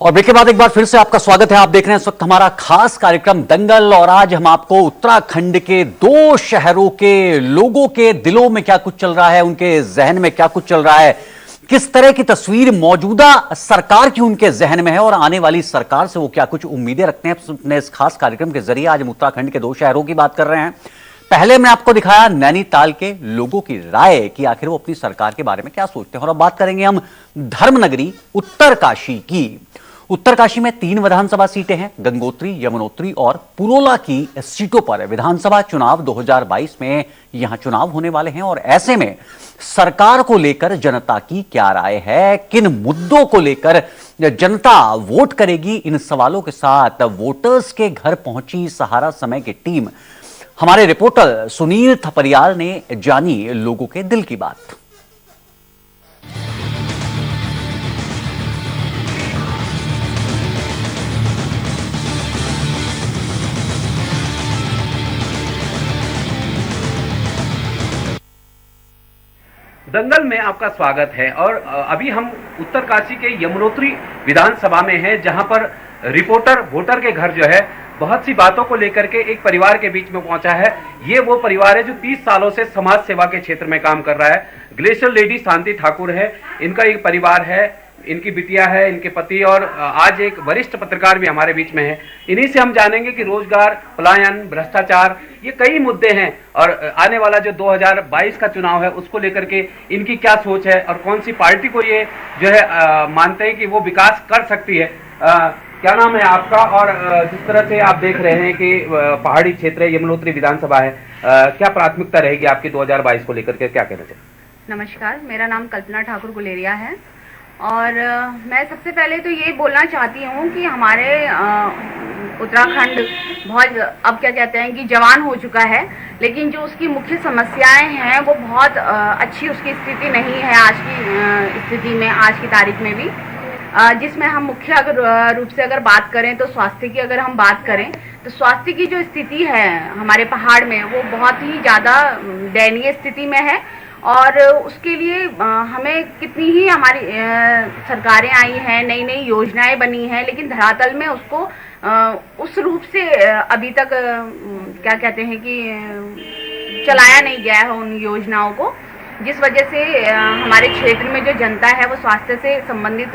और ब्रेक के बाद एक बार फिर से आपका स्वागत है। आप देख रहे हैं इस वक्त हमारा खास कार्यक्रम दंगल, और आज हम आपको उत्तराखंड के दो शहरों के लोगों के दिलों में क्या कुछ चल रहा है, उनके जहन में क्या कुछ चल रहा है, किस तरह की तस्वीर मौजूदा सरकार की उनके जहन में है और आने वाली सरकार से वो क्या कुछ उम्मीदें रखते हैं, अपने इस खास कार्यक्रम के जरिए आज हम उत्तराखंड के दो शहरों की बात कर रहे हैं। पहले मैं आपको दिखाया नैनीताल के लोगों की राय कि आखिर वो अपनी सरकार के बारे में क्या सोचते हैं, और अब बात करेंगे हम धर्मनगरी उत्तरकाशी की। उत्तरकाशी में 3 विधानसभा सीटें हैं। गंगोत्री, यमुनोत्री और पुरोला की सीटों पर विधानसभा चुनाव 2022 में यहां चुनाव होने वाले हैं, और ऐसे में सरकार को लेकर जनता की क्या राय है, किन मुद्दों को लेकर जनता वोट करेगी, इन सवालों के साथ वोटर्स के घर पहुंची सहारा समय की टीम। हमारे रिपोर्टर सुनील थपरियाल ने जानी लोगों के दिल की बात। दंगल में आपका स्वागत है। और अभी हम उत्तरकाशी के यमुनोत्री विधानसभा में हैं, जहां पर रिपोर्टर वोटर के घर जो है बहुत सी बातों को लेकर के एक परिवार के बीच में पहुंचा है। ये वो परिवार है जो 30 सालों से समाज सेवा के क्षेत्र में काम कर रहा है। ग्लेशियर लेडी शांति ठाकुर है, इनका एक परिवार है, इनकी बिटिया है, इनके पति, और आज एक वरिष्ठ पत्रकार भी हमारे बीच में है। इन्हीं से हम जानेंगे कि रोजगार, पलायन, भ्रष्टाचार, ये कई मुद्दे हैं, और आने वाला जो 2022 का चुनाव है उसको लेकर के इनकी क्या सोच है, और कौन सी पार्टी को ये जो है मानते हैं कि वो विकास कर सकती है। क्या नाम है आपका? और जिस तरह से आप देख रहे हैं कि पहाड़ी क्षेत्र है, यमुनोत्री विधानसभा है, क्या प्राथमिकता रहेगी आपकी 2022 को लेकर के, क्या कहना चाहिए? नमस्कार, मेरा नाम कल्पना ठाकुर गुलेरिया है, और मैं सबसे पहले तो ये बोलना चाहती हूँ कि हमारे उत्तराखंड बहुत, अब क्या कहते हैं कि जवान हो चुका है, लेकिन जो उसकी मुख्य समस्याएं हैं वो बहुत अच्छी उसकी स्थिति नहीं है आज की स्थिति में, आज की तारीख में भी। जिसमें हम मुख्य अगर रूप से अगर बात करें तो स्वास्थ्य की अगर हम बात करें तो स्वास्थ्य की जो स्थिति है हमारे पहाड़ में वो बहुत ही ज़्यादा दयनीय स्थिति में है। और उसके लिए हमें कितनी ही हमारी सरकारें आई हैं, नई नई योजनाएं बनी हैं, लेकिन धरातल में उसको उस रूप से अभी तक क्या कहते हैं कि चलाया नहीं गया है उन योजनाओं को, जिस वजह से हमारे क्षेत्र में जो जनता है वो स्वास्थ्य से संबंधित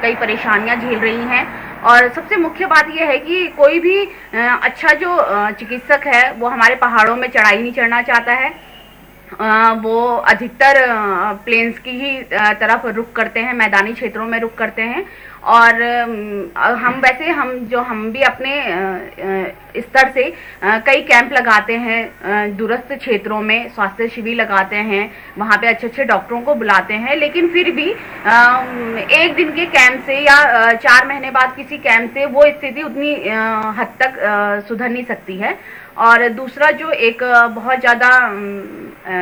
कई परेशानियां झेल रही हैं। और सबसे मुख्य बात यह है कि कोई भी अच्छा जो चिकित्सक है वो हमारे पहाड़ों में चढ़ाई नहीं चढ़ना चाहता है, वो अधिकतर प्लेन्स की ही तरफ रुख करते हैं, मैदानी क्षेत्रों में रुख करते हैं। और हम भी अपने स्तर से कई कैंप लगाते हैं, दूरस्थ क्षेत्रों में स्वास्थ्य शिविर लगाते हैं, वहाँ पे अच्छे अच्छे डॉक्टरों को बुलाते हैं, लेकिन फिर भी एक दिन के कैंप से या 4 महीने बाद किसी कैंप से वो स्थिति उतनी हद तक सुधर नहीं सकती है। और दूसरा जो एक बहुत ज़्यादा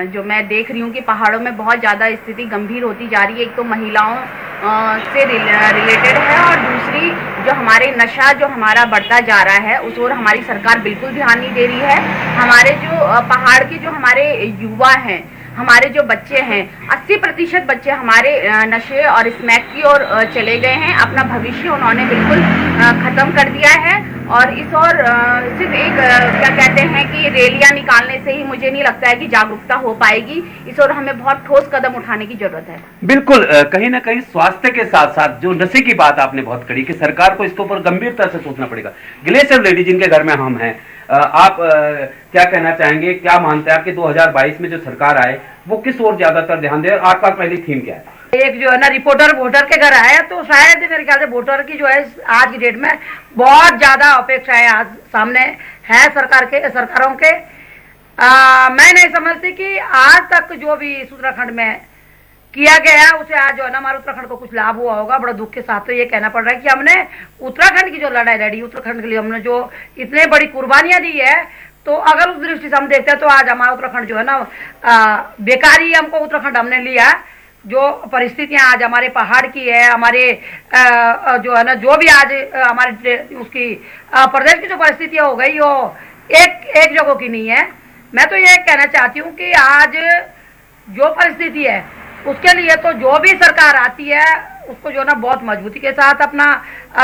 जो मैं देख रही हूँ कि पहाड़ों में बहुत ज़्यादा स्थिति गंभीर होती जा रही है, एक तो महिलाओं से रिलेटेड है, और दूसरी जो हमारे नशा जो हमारा बढ़ता जा रहा है उस ओर हमारी सरकार बिल्कुल ध्यान नहीं दे रही है। हमारे जो पहाड़ के जो हमारे युवा हैं, हमारे जो बच्चे हैं, 80% बच्चे हमारे नशे और स्मैक की ओर चले गए हैं। अपना भविष्य उन्होंने बिल्कुल खत्म कर दिया है। और इस ओर सिर्फ एक क्या कहते हैं कि रैलियां निकालने से ही मुझे नहीं लगता है कि जागरूकता हो पाएगी। इस ओर हमें बहुत ठोस कदम उठाने की जरूरत है। बिल्कुल, कहीं ना कहीं स्वास्थ्य के साथ साथ जो नशे की बात आपने बहुत करी कि सरकार को इसके ऊपर गंभीरता से सोचना पड़ेगा। ग्लेशियर लेडी जिनके घर में हम हैं, आप क्या कहना चाहेंगे, क्या मानते हैं आपके 2022 में जो सरकार आए वो किस ओर ज्यादातर ध्यान दे, आपका पहली थीम क्या है? एक जो है ना रिपोर्टर वोटर के घर आया, तो शायद मेरे ख्याल से वोटर की जो है आज की डेट में बहुत ज्यादा अपेक्षाएं आज सामने है सरकारों के। मैं नहीं समझती कि आज तक जो भी उत्तराखंड में किया गया है उसे आज जो है ना हमारे उत्तराखंड को कुछ लाभ हुआ होगा। बड़ा दुख के साथ तो ये कहना पड़ रहा है कि हमने उत्तराखंड की जो लड़ाई लड़ी, उत्तराखंड के लिए हमने जो इतने बड़ी कुर्बानियां दी है, तो अगर उस दृष्टि से हम देखते हैं तो आज हमारा उत्तराखंड जो है ना बेकारी हमको उत्तराखंड हमने लिया। जो परिस्थितियां आज हमारे पहाड़ की है, हमारे जो है ना जो भी आज हमारे उसकी प्रदेश की जो परिस्थितियां हो गई वो एक जगह की नहीं है। मैं तो ये कहना चाहती हूँ कि आज जो परिस्थिति है उसके लिए तो जो भी सरकार आती है उसको जो है ना बहुत मजबूती के साथ अपना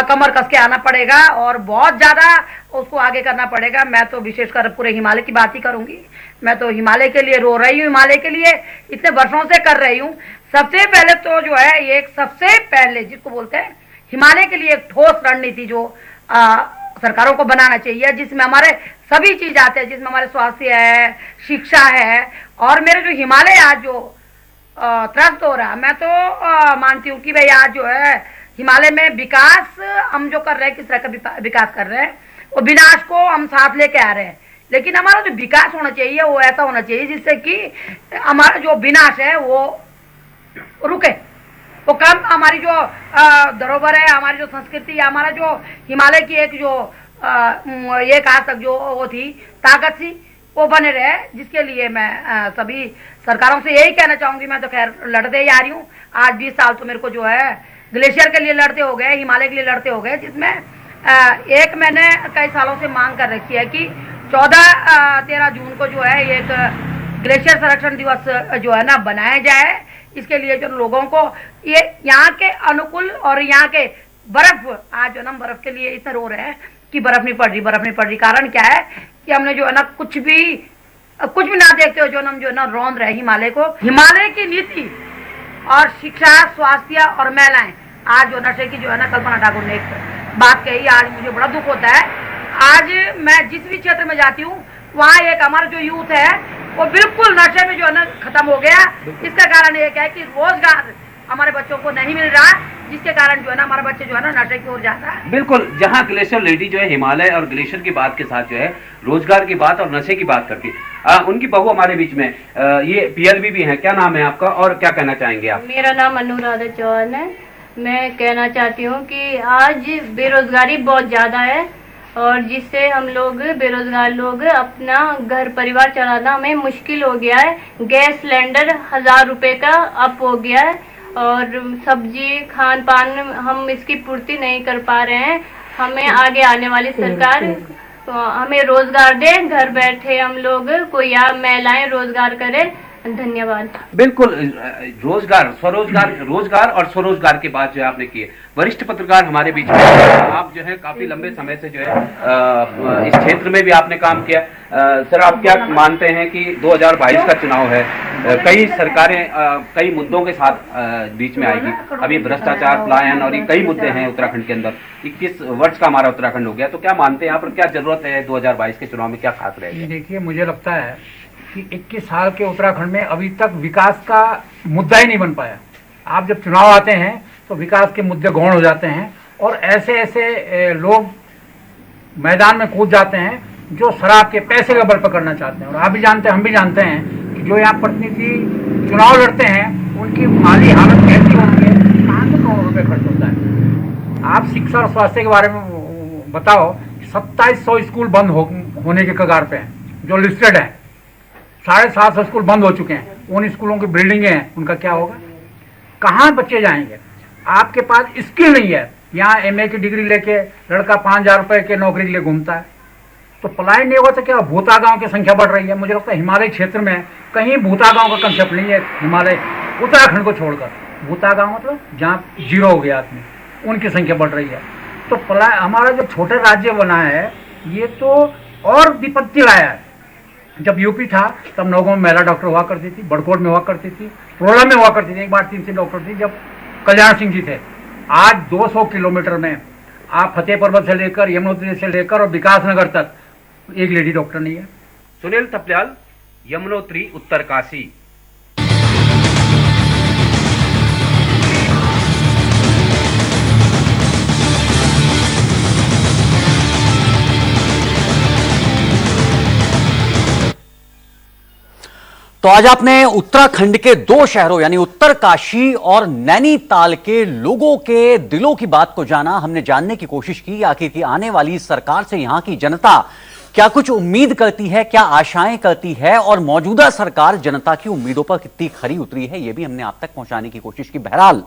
कमर कस के आना पड़ेगा और बहुत ज्यादा उसको आगे करना पड़ेगा। मैं तो विशेषकर पूरे हिमालय की बात ही करूंगी। मैं तो हिमालय के लिए रो रही हूँ, हिमालय के लिए इतने वर्षों से कर रही हूँ। सबसे पहले तो जो है ये सबसे पहले जिसको बोलते हैं हिमालय के लिए एक ठोस रणनीति जो सरकारों को बनाना चाहिए, जिसमें हमारे सभी चीज आते हैं, जिसमें हमारे स्वास्थ्य है, शिक्षा है। और मेरे जो हिमालय आज जो त्रस्त हो रहा, मैं तो मानती हूँ कि भाई आज जो है हिमालय में विकास हम जो कर रहे हैं, किस तरह का विकास कर रहे हैं, वो विनाश को हम साथ लेके आ रहे हैं। लेकिन हमारा जो विकास होना चाहिए वो ऐसा होना चाहिए जिससे कि हमारा जो विनाश है वो रुके, वो कम। हमारी जो धरोहर है, हमारी जो संस्कृति, हमारा जो हिमालय की एक जो एक आज तक जो वो थी ताकत थी, वो बने रहे। जिसके लिए मैं सभी सरकारों से यही कहना चाहूंगी। मैं तो खैर लड़ते ही आ रही हूँ, आज 20 साल तो मेरे को जो है ग्लेशियर के लिए लड़ते हो गए, हिमालय के लिए लड़ते हो गए, जिसमें एक मैंने कई सालों से मांग कर रखी है कि 13 जून को जो है एक ग्लेशियर संरक्षण दिवस जो है ना बनाया जाए। इसके लिए जो लोगों को ये यहाँ के अनुकूल और यहाँ के बर्फ, आज जो ना बर्फ के लिए इतना रो रहे हैं कि बर्फ नहीं पड़ रही, बर्फ नहीं पड़ रही। कारण क्या है कि हमने जो है ना कुछ भी ना देखते हो, जो हम जो है ना रौंद रहे हिमालय को। हिमालय की नीति और शिक्षा, स्वास्थ्य और महिलाएं, आज जो नशे की जो है ना कल्पना ठाकुर ने एक बात कही, आज मुझे बड़ा दुख होता है। आज मैं जिस भी क्षेत्र में जाती हूँ वहाँ एक हमारा जो यूथ है वो बिल्कुल नशे में जो है ना खत्म हो गया। इसका कारण ये क्या है कि रोजगार हमारे बच्चों को नहीं मिल रहा, जिसके कारण जो है ना हमारे बच्चे जो है ना नशे की ओर जाता है। बिल्कुल, जहां ग्लेशियर लेडी जो है हिमालय और ग्लेशियर की बात के साथ जो है रोजगार की बात और नशे की बात करती है। उनकी बहू हमारे बीच में ये पीएलबी भी है। क्या नाम है आपका और क्या कहना चाहेंगे आप? मेरा नाम अनुराधा चौहान है। मैं कहना चाहती हूँ कि आज बेरोजगारी बहुत ज्यादा है और जिससे हम लोग बेरोजगार लोग अपना घर परिवार चलाना हमें मुश्किल हो गया है। गैस सिलेंडर 1000 रुपए का अप हो गया है और सब्जी खान पान हम इसकी पूर्ति नहीं कर पा रहे हैं। हमें आगे आने वाली सरकार तो हमें रोजगार दे, घर बैठे हम लोग कोई या महिलाएं रोजगार करें। धन्यवाद। बिल्कुल, रोजगार और स्वरोजगार की बात जो है आपने की है। वरिष्ठ पत्रकार हमारे बीच में, आप जो है काफी लंबे समय से जो है इस क्षेत्र में भी आपने काम किया। सर, आप क्या मानते हैं कि 2022 का चुनाव है, कई सरकारें कई मुद्दों के साथ बीच में आएगी। अभी भ्रष्टाचार, पलायन और ये कई मुद्दे हैं उत्तराखंड के अंदर। 21 वर्ष का हमारा उत्तराखंड हो गया, तो क्या मानते हैं आप, क्या जरूरत है 2022 के चुनाव में, क्या खास रहेगा? देखिए, मुझे लगता है कि 21 साल के उत्तराखंड में अभी तक विकास का मुद्दा ही नहीं बन पाया। आप जब चुनाव आते हैं तो विकास के मुद्दे गौण हो जाते हैं और ऐसे ऐसे लोग मैदान में कूद जाते हैं जो शराब के पैसे का बल पकड़ना चाहते हैं। और आप भी जानते हैं, हम भी जानते हैं कि जो यहाँ प्रतिनिधि चुनाव लड़ते हैं उनकी माली हालत कैसी होती है, कहाँ से करोड़ों रुपये खर्च होता है। आप शिक्षा और स्वास्थ्य के बारे में बताओ, 2700 स्कूल बंद होने के कगार पे हैं जो लिस्टेड हैं। 750 स्कूल बंद हो चुके हैं। उन स्कूलों की बिल्डिंगें हैं, उनका क्या होगा? कहाँ बच्चे जाएंगे? आपके पास स्किल नहीं है। यहाँ एमए की डिग्री लेके लड़का 5000 रुपए के नौकरी के लिए घूमता है। तो पलायन नहीं होगा तो क्या भूता गांव की संख्या बढ़ रही है। मुझे लगता है हिमालय क्षेत्र में कहीं भूता गांव का कंसेप्ट नहीं है। हिमालय उत्तराखंड को छोड़कर भूता गांव मतलब जहाँ जीरो हो गया आदमी, उनकी संख्या बढ़ रही है। तो हमारा जो छोटा राज्य बना है ये तो और विपत्ति लाया है। जब यूपी था तब नौगांव में महिला डॉक्टर हुआ करती थी, बड़कोट में हुआ करती थी, रोला में हुआ करती थी, एक बार 3 डॉक्टर थी जब कल्याण सिंह जी थे। आज 200 किलोमीटर में आप फतेह पर्वत से लेकर यमुनोत्री से लेकर और विकासनगर तक एक लेडी डॉक्टर नहीं है। सुनील थपलियाल, यमुनोत्री, उत्तरकाशी। तो आज आपने उत्तराखंड के 2 शहरों यानी उत्तरकाशी और नैनीताल के लोगों के दिलों की बात को जाना। हमने जानने की कोशिश की आखिर की आने वाली सरकार से यहां की जनता क्या कुछ उम्मीद करती है, क्या आशाएं करती है और मौजूदा सरकार जनता की उम्मीदों पर कितनी खरी उतरी है, यह भी हमने आप तक पहुंचाने की कोशिश की। बहरहाल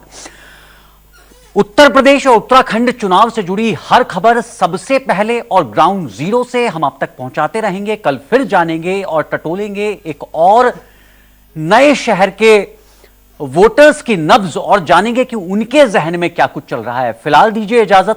उत्तर प्रदेश और उत्तराखंड चुनाव से जुड़ी हर खबर सबसे पहले और ग्राउंड जीरो से हम आप तक पहुंचाते रहेंगे। कल फिर जानेंगे और टटोलेंगे एक और नए शहर के वोटर्स की नब्ज और जानेंगे कि उनके जहन में क्या कुछ चल रहा है। फिलहाल दीजिए इजाजत।